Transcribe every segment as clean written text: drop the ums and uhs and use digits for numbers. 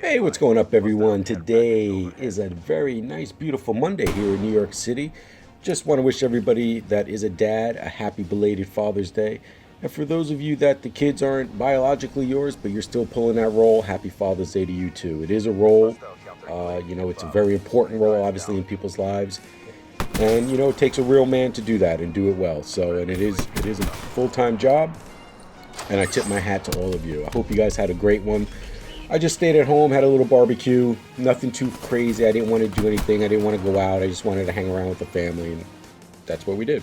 Hey, what's going up, everyone? Today is a very nice, beautiful Monday here in New York City. Just want to wish everybody that is a dad a happy belated Father's Day. And for those of you that the kids aren't biologically yours, but you're still pulling that role, happy Father's Day to you too. It is a role. It's a very important role, obviously, in people's lives. And, it takes a real man to do that and do it well. And it is a full-time job. And I tip my hat to all of you. I hope you guys had a great one. I just stayed at home, had a little barbecue, nothing too crazy. I didn't want to do anything. I didn't want to go out. I just wanted to hang around with the family, and that's what we did.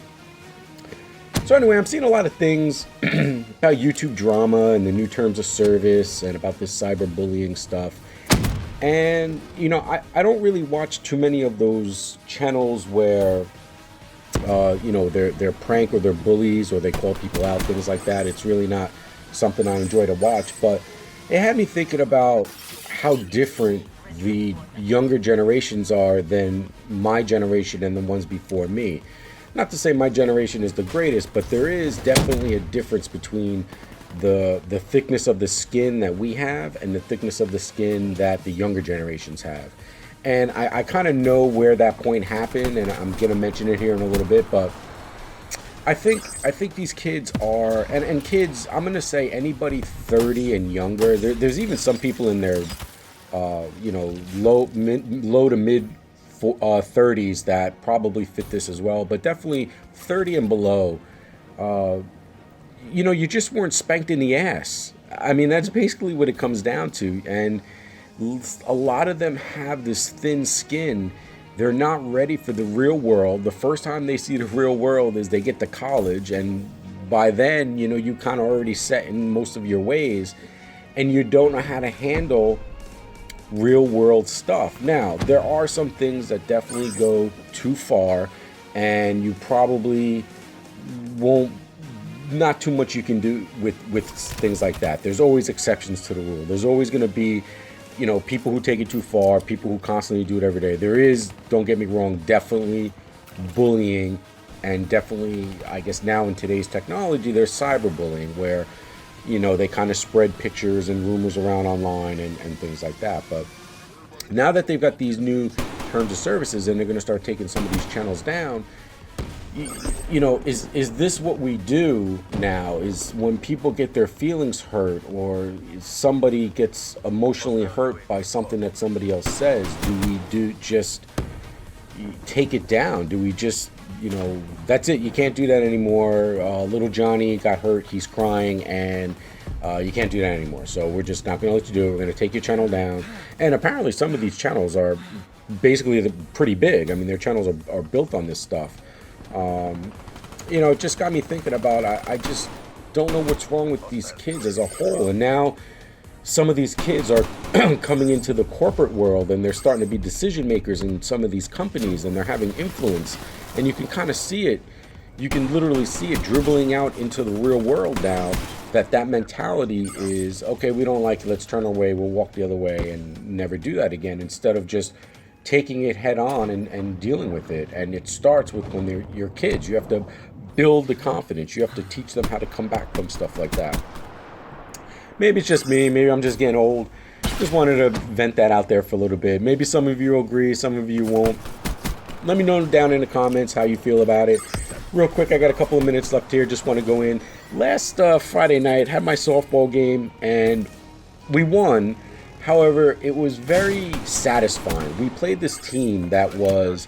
So anyway, I'm seeing a lot of things about YouTube drama and the new terms of service and about this cyberbullying stuff. And, I don't really watch too many of those channels where, they're prank or they're bullies or they call people out, things like that. It's really not something I enjoy to watch, but it had me thinking about how different the younger generations are than my generation and the ones before me. Not to say my generation is the greatest, but there is definitely a difference between the thickness of the skin that we have and the thickness of the skin that the younger generations have. And I kind of know where that point happened, and I'm going to mention it here in a little bit, but I think these kids are, and kids, I'm going to say anybody 30 and younger. There's even some people in their, low to mid 30s that probably fit this as well. But definitely 30 and below, you just weren't spanked in the ass. I mean, that's basically what it comes down to. And a lot of them have this thin skin. They're not ready for the real world. The first time they see the real world is they get to college, and by then, you kind of already set in most of your ways, and you don't know how to handle real world stuff. Now, there are some things that definitely go too far, and you probably won't, not too much you can do with things like that. There's always exceptions to the rule. There's always going to be people who take it too far, people who constantly do it every day. There is, don't get me wrong, definitely bullying, and definitely, I guess now in today's technology, there's cyberbullying where, they kind of spread pictures and rumors around online and things like that. But now that they've got these new terms of services and they're going to start taking some of these channels down, is this what we do now? Is when people get their feelings hurt or somebody gets emotionally hurt by something that somebody else says, do we just take it down? Do we just, that's it, you can't do that anymore. Little Johnny got hurt, he's crying, and you can't do that anymore. So we're just not going to let you do it. We're going to take your channel down. And apparently some of these channels are basically pretty big. I mean, their channels are built on this stuff. It just got me thinking about, I just don't know what's wrong with these kids as a whole. And now some of these kids are coming into the corporate world, and they're starting to be decision makers in some of these companies, and they're having influence. And you can kind of see it. You can literally see it dribbling out into the real world now, that mentality is, okay, we don't like it, let's turn away, we'll walk the other way and never do that again, instead of just taking it head on and dealing with it. And it starts with when you're kids. You have to build the confidence. You have to teach them how to come back from stuff like that. Maybe it's just me. Maybe I'm just getting old. Just wanted to vent that out there for a little bit. Maybe some of you will agree, some of you won't. Let me know down in the comments how you feel about it. Real quick, I got a couple of minutes left here. Just want to go in. Last Friday night, had my softball game, and we won. However, it was very satisfying. We played this team that was,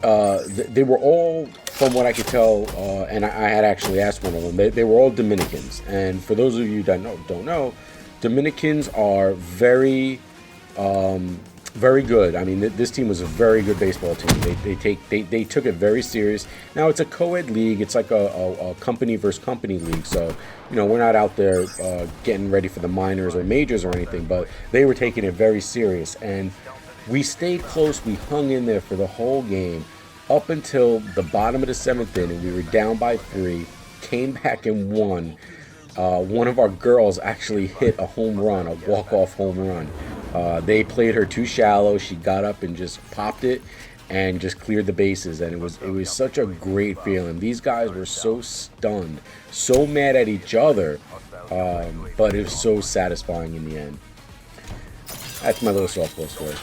they were all, from what I could tell, and I had actually asked one of them, they were all Dominicans. And for those of you that don't know, Dominicans are very, very good. I mean, this team was a very good baseball team. They took it very serious. Now, it's a co-ed league. It's like a company versus company league. So, we're not out there getting ready for the minors or majors or anything, but they were taking it very serious. And we stayed close. We hung in there for the whole game up until the bottom of the seventh inning. We were down by 3, came back and won. One of our girls actually hit a home run, a walk-off home run. They played her too shallow. She got up and just popped it and just cleared the bases. And it was such a great feeling. These guys were so stunned, so mad at each other, but it was so satisfying in the end. That's my little softball story.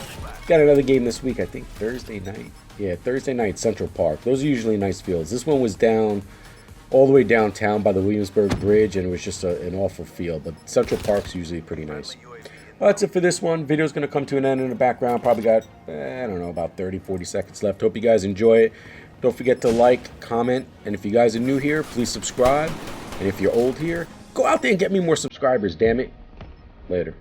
Got another game this week, I think Thursday night. Yeah, Thursday night, Central Park. Those are usually nice fields. This one was down, all the way downtown by the Williamsburg Bridge, and it was just an awful field. But Central Park's usually pretty nice. Well, that's it for this one. Video's going to come to an end in the background. Probably got, I don't know, about 30, 40 seconds left. Hope you guys enjoy it. Don't forget to like, comment, and if you guys are new here, please subscribe. And if you're old here, go out there and get me more subscribers, damn it. Later.